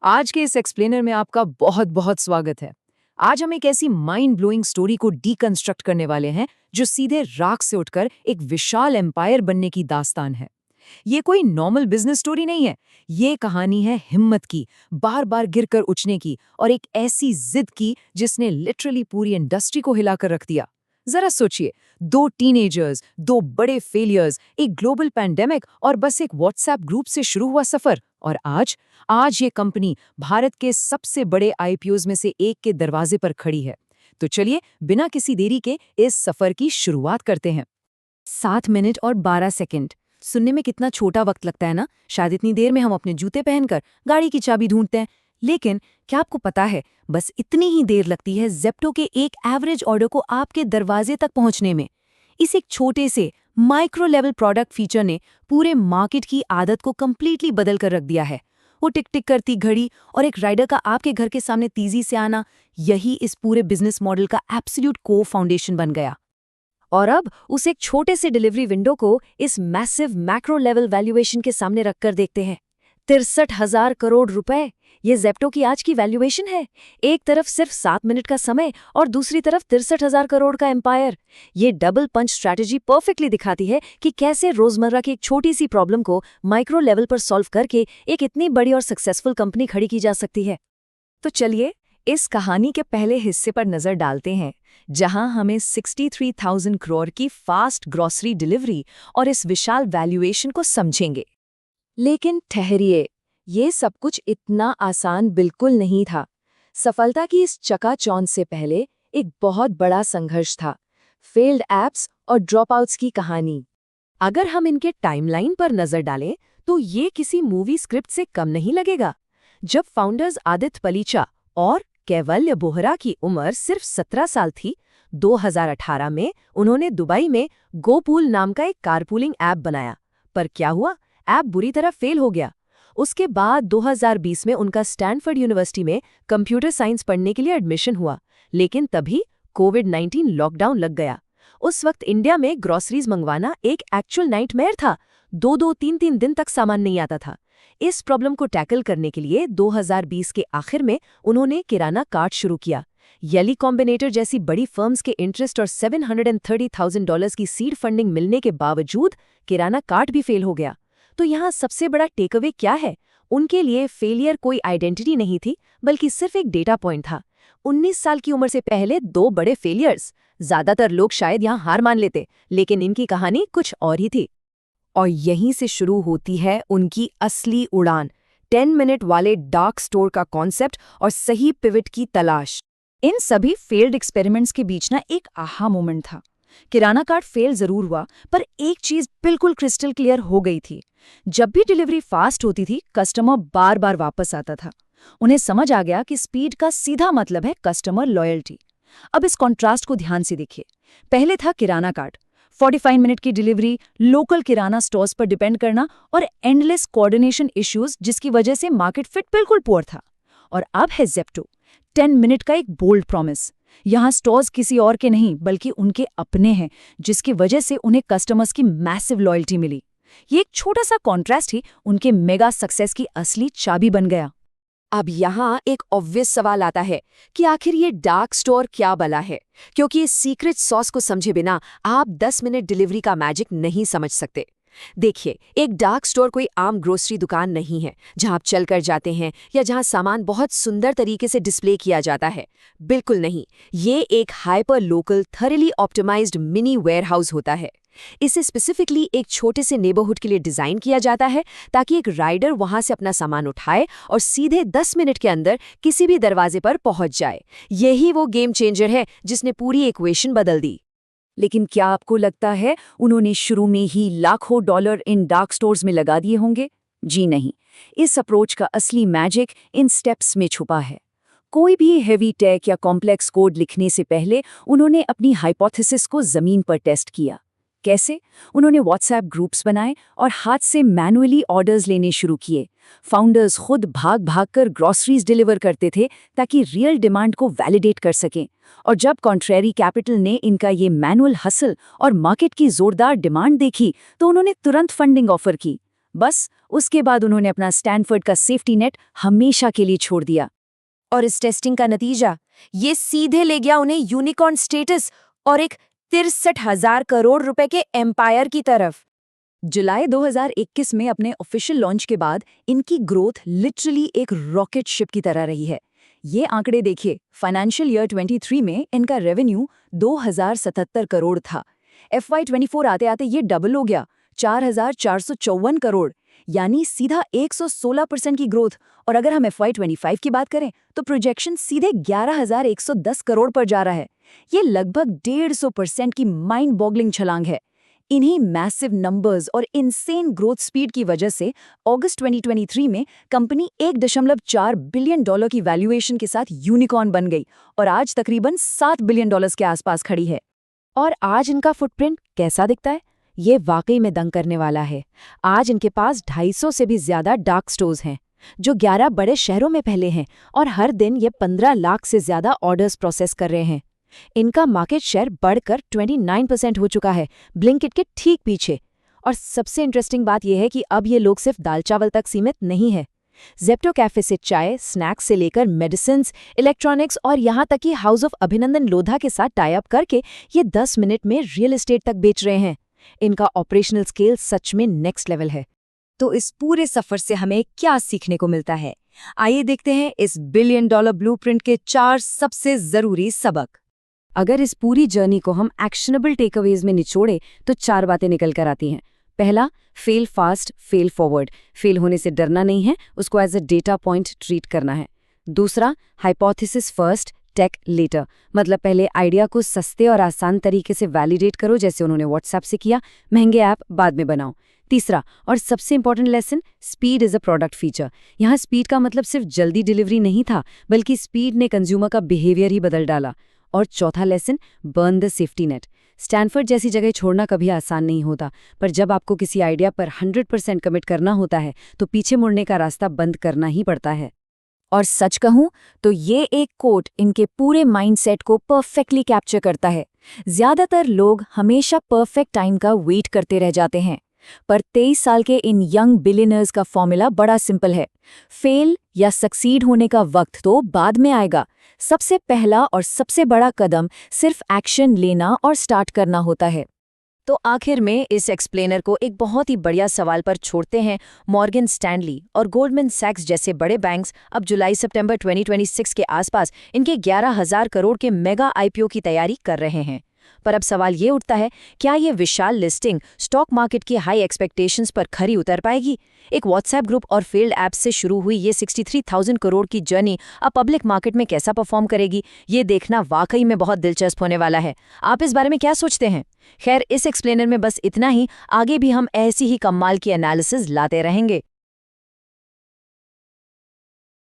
आज के इस एक्सप्लेनर में आपका बहुत बहुत स्वागत है। आज हम एक ऐसी माइंड ब्लोइंग स्टोरी को डीकंस्ट्रक्ट करने वाले हैं जो सीधे राख से उठकर एक विशाल एम्पायर बनने की दास्तान है। ये कोई नॉर्मल बिजनेस स्टोरी नहीं है। ये कहानी है हिम्मत की, बार बार गिरकर उठने की और एक ऐसी जिद की जिसने लिटरली पूरी इंडस्ट्री को हिलाकर रख दिया। जरा सोचिए, 2 टीनेजर्स, 2 बड़े फेलियर्स, एक ग्लोबल पैंडेमिक और बस एक व्हाट्सएप ग्रुप से शुरू हुआ सफर। और आज ये कंपनी भारत के सबसे बड़े आईपीओज में से एक के दरवाजे पर खड़ी है। तो चलिए बिना किसी देरी के इस सफर की शुरुआत करते हैं। 7 मिनट और 12 सेकंड। सुनने में कितना छोटा वक्त लगता है ना। शायद इतनी देर में हम अपने जूते पहनकर गाड़ी की चाबी ढूंढते हैं। लेकिन क्या आपको पता है, बस इतनी ही देर लगती है ज़ेप्टो के एक एवरेज ऑर्डर को आपके दरवाजे तक पहुंचने में। इस एक छोटे से माइक्रो लेवल प्रोडक्ट फीचर ने पूरे मार्केट की आदत को कंप्लीटली बदल कर रख दिया है। वो टिक टिक करती घड़ी और एक राइडर का आपके घर के सामने तेजी से आना, यही इस पूरे बिजनेस मॉडल का एब्सोल्यूट कोर फाउंडेशन बन गया। और अब उस एक छोटे से डिलीवरी विंडो को इस मैसिव मैक्रो लेवल वैल्यूएशन के सामने रखकर देखते हैं। 63,000 करोड़ रुपए, ये ज़ेप्टो की आज की वैल्यूएशन है। एक तरफ सिर्फ 7 मिनट का समय और दूसरी तरफ 63,000 करोड़ का एम्पायर। ये डबल पंच स्ट्रैटेजी परफेक्टली दिखाती है कि कैसे रोजमर्रा की एक छोटी सी प्रॉब्लम को माइक्रो लेवल पर सॉल्व करके एक इतनी बड़ी और सक्सेसफुल कंपनी खड़ी की जा सकती है। तो चलिए इस कहानी के पहले हिस्से पर नजर डालते हैं, जहां हमें 63,000 करोड़ की फास्ट ग्रॉसरी डिलीवरी और इस विशाल वैल्यूएशन को समझेंगे। लेकिन ठहरिए, ये सब कुछ इतना आसान बिल्कुल नहीं था। सफलता की इस चकाचौंध से पहले एक बहुत बड़ा संघर्ष था, फेल्ड ऐप्स और ड्रॉपआउट्स की कहानी। अगर हम इनके टाइमलाइन पर नजर डालें तो ये किसी मूवी स्क्रिप्ट से कम नहीं लगेगा। जब फाउंडर्स आदित्य पलीचा और कैवल्य बोहरा की उम्र सिर्फ 17 साल थी, 2018 में उन्होंने दुबई में गोपूल नाम का एक कारपूलिंग ऐप बनाया। पर क्या हुआ, ऐप बुरी तरह फेल हो गया। उसके बाद 2020 में उनका स्टैनफोर्ड यूनिवर्सिटी में कंप्यूटर साइंस पढ़ने के लिए एडमिशन हुआ, लेकिन तभी कोविड-19 लॉकडाउन लग गया। उस वक्त इंडिया में ग्रॉसरीज मंगवाना एक एक्चुअल नाइटमेयर था। 2-2, 3-3 दिन तक सामान नहीं आता था। इस प्रॉब्लम को टैकल करने के लिए 2020 के आखिर में उन्होंने किराना कार्ट शुरू किया। येली कॉम्बिनेटर जैसी बड़ी फर्म्स के इंटरेस्ट और $730,000 की सीड फंडिंग मिलने के बावजूद किराना कार्ट भी फेल हो गया। तो यहाँ सबसे बड़ा टेकअवे क्या है? उनके लिए फेलियर कोई आइडेंटिटी नहीं थी, बल्कि सिर्फ एक डेटा पॉइंट था। 19 साल की उम्र से पहले 2 बड़े फेलियर्स। ज्यादातर लोग शायद यहाँ हार मान लेते, लेकिन इनकी कहानी कुछ और ही थी। और यहीं से शुरू होती है उनकी असली उड़ान, 10 मिनट वाले डार्क स्टोर का कॉन्सेप्ट और सही पिवट की तलाश। इन सभी फेल्ड एक्सपेरिमेंट्स के बीच ना एक आहा मोमेंट था। किराना कार्ट फेल जरूर हुआ, पर एक चीज बिल्कुल क्रिस्टल क्लियर हो गई थी। जब भी डिलीवरी फास्ट होती थी, कस्टमर बार बार वापस आता था। उन्हें समझ आ गया कि स्पीड का सीधा मतलब है कस्टमर लॉयल्टी। अब इस कॉन्ट्रास्ट को ध्यान से देखिए। पहले था किराना कार्ट, 45 मिनट की डिलीवरी, लोकल किराना स्टोर्स पर डिपेंड करना और एंडलेस कोऑर्डिनेशन इश्यूज, जिसकी वजह से मार्केट फिट बिल्कुल पुअर था। और अब है ज़ेप्टो, 10 मिनट का एक बोल्ड प्रॉमिस। यहाँ स्टोर्स किसी और के नहीं बल्कि उनके अपने हैं, जिसकी वजह से उन्हें कस्टमर्स की मैसिव लॉयल्टी मिली। ये एक छोटा सा कॉन्ट्रास्ट ही उनके मेगा सक्सेस की असली चाबी बन गया। अब यहाँ एक ऑब्वियस सवाल आता है कि आखिर ये डार्क स्टोर क्या बला है, क्योंकि इस सीक्रेट सॉस को समझे बिना आप 10 मिनट डिलीवरी का मैजिक नहीं समझ सकते। देखिए, एक डार्क स्टोर कोई आम ग्रोसरी दुकान नहीं है जहां आप चलकर जाते हैं या जहां सामान बहुत सुंदर तरीके से डिस्प्ले किया जाता है। बिल्कुल नहीं, ये एक hyper local, thoroughly optimised mini warehouse होता है। इसे स्पेसिफिकली एक छोटे से नेबरहुड के लिए डिजाइन किया जाता है, ताकि एक राइडर वहां से अपना सामान उठाए और सीधे 10 मिनट के अंदर किसी भी दरवाजे पर पहुंच जाए। यही वो गेम चेंजर है जिसने पूरी इक्वेशन बदल दी। लेकिन क्या आपको लगता है उन्होंने शुरू में ही लाखों डॉलर इन डार्क स्टोर्स में लगा दिए होंगे? जी नहीं। इस अप्रोच का असली मैजिक इन स्टेप्स में छुपा है। कोई भी हेवी टेक या कॉम्प्लेक्स कोड लिखने से पहले उन्होंने अपनी हाइपोथेसिस को जमीन पर टेस्ट किया। कैसे? उन्होंने व्हाट्सएप ग्रुप्स बनाए और हाथ से मैनुअली ऑर्डर्स लेने शुरू किए। फाउंडर्स खुद भाग भाग कर ग्रॉसरीज डिलीवर करते थे ताकि रियल डिमांड को वैलिडेट कर सकें। और जब कॉन्ट्रेरी कैपिटल ने इनका ये मैनुअल हसल और मार्केट की जोरदार डिमांड देखी, तो उन्होंने तुरंत फंडिंग ऑफर की। बस उसके बाद उन्होंने अपना स्टैनफोर्ड का सेफ्टी नेट हमेशा के लिए छोड़ दिया। और इस टेस्टिंग का नतीजा ये सीधे ले गया उन्हें यूनिकॉर्न स्टेटस और एक 63,000 करोड़ रुपए के एम्पायर की तरफ। जुलाई 2021 में अपने ऑफिशियल लॉन्च के बाद इनकी ग्रोथ लिटरली एक रॉकेट शिप की तरह रही है। ये आंकड़े देखिए, फाइनेंशियल ईयर 23 में इनका रेवेन्यू 2,077 करोड़ था। FY 24 आते आते ये डबल हो गया, 4,454 करोड़, यानी सीधा 116% की ग्रोथ। और अगर हम FY 25 की बात करें तो प्रोजेक्शन सीधे 11,110 करोड़ पर जा रहा है। ये लगभग 150% की माइंड बॉगलिंग छलांग है। इन्हीं मैसिव नंबर्स और इनसेन ग्रोथ स्पीड की वजह से अगस्त 2023 में कंपनी $1.4 बिलियन की वैल्यूएशन के साथ यूनिकॉर्न बन गई और आज तकरीबन $7 बिलियन के आसपास खड़ी है। और आज इनका फुटप्रिंट कैसा दिखता है? ये वाकई में दंग करने वाला है। आज इनके पास 250 से भी ज्यादा डार्क स्टोर्स हैं, जो 11 बड़े शहरों में फैले हैं, और हर दिन ये 15 लाख से ज्यादा ऑर्डर्स प्रोसेस कर रहे हैं। इनका मार्केट शेयर बढ़कर 29% हो चुका है, ब्लिंकिट के ठीक पीछे। और सबसे इंटरेस्टिंग बात यह है कि अब ये लोग सिर्फ दाल चावल तक सीमित नहीं है। ज़ेप्टो कैफे से चाय, स्नैक्स से लेकर मेडिसिन्स, इलेक्ट्रॉनिक्स और यहाँ तक कि हाउस ऑफ अभिनंदन लोधा के साथ टाई अप करके ये 10 मिनट में रियल एस्टेट तक बेच रहे हैं। इनका ऑपरेशनल स्केल सच में नेक्स्ट लेवल है। तो इस पूरे सफर से हमें क्या सीखने को मिलता है? आइए देखते हैं इस बिलियन डॉलर ब्लूप्रिंट के 4 सबसे जरूरी सबक। अगर इस पूरी जर्नी को हम एक्शनेबल टेकअवेज में निचोड़े तो 4 बातें निकल कर आती हैं। पहला, fail fast, fail forward. Fail होने से डरना नहीं है, उसको as a data point treat करना है। दूसरा, हाइपोथेसिस फर्स्ट, टेक लेटर। मतलब पहले आइडिया को सस्ते और आसान तरीके से वैलिडेट करो, जैसे उन्होंने व्हाट्सएप से किया। महंगे ऐप बाद में बनाओ। तीसरा और सबसे important lesson, speed is a product feature. यहाँ स्पीड का मतलब सिर्फ जल्दी डिलीवरी नहीं था, बल्कि स्पीड ने कंज्यूमर का बिहेवियर ही बदल डाला। और चौथा lesson, burn the safety net. Stanford जैसी जगह छोड़ना कभी आसान नहीं होता, पर जब आपको किसी आइडिया पर 100% कमिट करना होता है तो पीछे मुड़ने का रास्ता बंद करना ही पड़ता है। और सच कहूं तो ये एक कोट इनके पूरे माइंडसेट को परफेक्टली कैप्चर करता है। ज्यादातर लोग हमेशा परफेक्ट टाइम का वेट करते रह जाते हैं, पर 23 साल के इन यंग बिलियनर्स का फॉर्मूला बड़ा सिंपल है। फेल या सक्सीड होने का वक्त तो बाद में आएगा। सबसे पहला और सबसे बड़ा कदम सिर्फ एक्शन लेना और स्टार्ट करना होता है। तो आखिर में इस एक्सप्लेनर को एक बहुत ही बढ़िया सवाल पर छोड़ते हैं। मॉर्गन स्टैनली और गोल्डमैन सैक्स जैसे बड़े बैंक्स अब जुलाई-सितंबर 2026 के आसपास इनके 11,000 करोड़ के मेगा IPO की तैयारी कर रहे हैं। पर अब सवाल ये उठता है, क्या ये विशाल लिस्टिंग स्टॉक मार्केट की हाई एक्सपेक्टेशंस पर खरी उतर पाएगी? एक व्हाट्सएप ग्रुप और फेल्ड ऐप्स से शुरू हुई ये 63,000 करोड़ की जर्नी अब पब्लिक मार्केट में कैसा परफॉर्म करेगी, ये देखना वाकई में बहुत दिलचस्प होने वाला है। आप इस बारे में क्या सोचते हैं? खैर, इस एक्सप्लेनर में बस इतना ही। आगे भी हम ऐसी ही कमाल की एनालिसिस लाते रहेंगे।